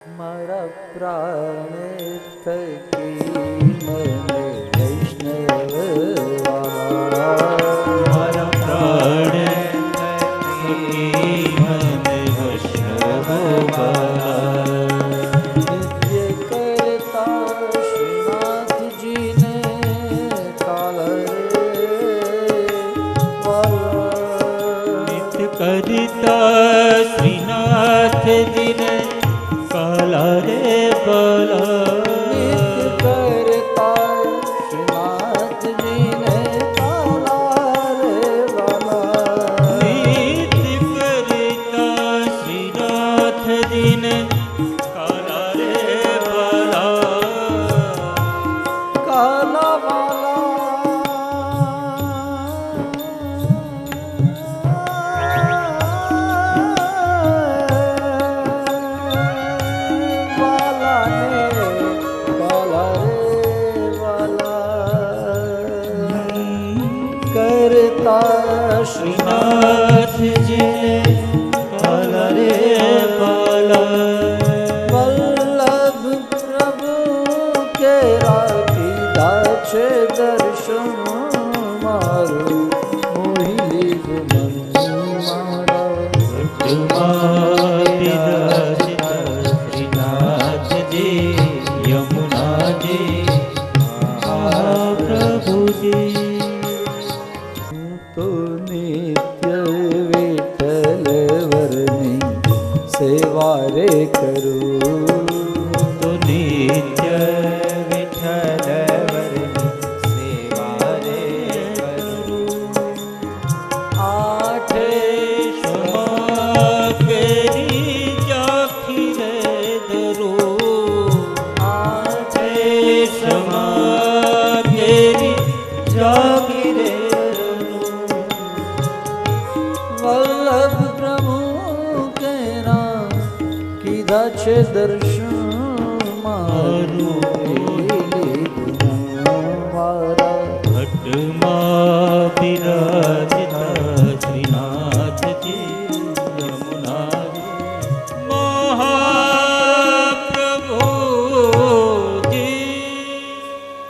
મારા પ્રાણ થકી મને વૈષ્ણવ મારા પ્રાણ થકી મને વૈષ્ણવ નિત્ય કરતા શ્રીનાથજીને નિત્ય કરતા શ્રીનાથજીને કાલા રે બાલા નિત્ય કરતા શ્રીનાથજીને કાલા રે બાલા નિત્ય કરતા શ્રીનાથજીને કાલા રે બાલા કાલા કરતા શ્રીનાથજીને કાલા રે બાલા વલ્લભ પ્રભુ કેરા કીધા છે દર્શન મારું મોહી લીધું મન મારા શ્રીનાથજી યમુનાજી મહાપ્રભુજી તો નિત્ય વિઠ્ઠલ વરની સેવા રે કરું તો નિત્ય વિઠ્ઠલ વરની સેવા રે કરું આઠે ક્ષમા કરી જાખી રે દરો આઠે ક્ષમા કરી જાખી રે વલ્લભ પ્રભુ કેરા કીધા છે દર્શન મારું મારા ભટ્ટમાં બિરાજતા શ્રીનાથજી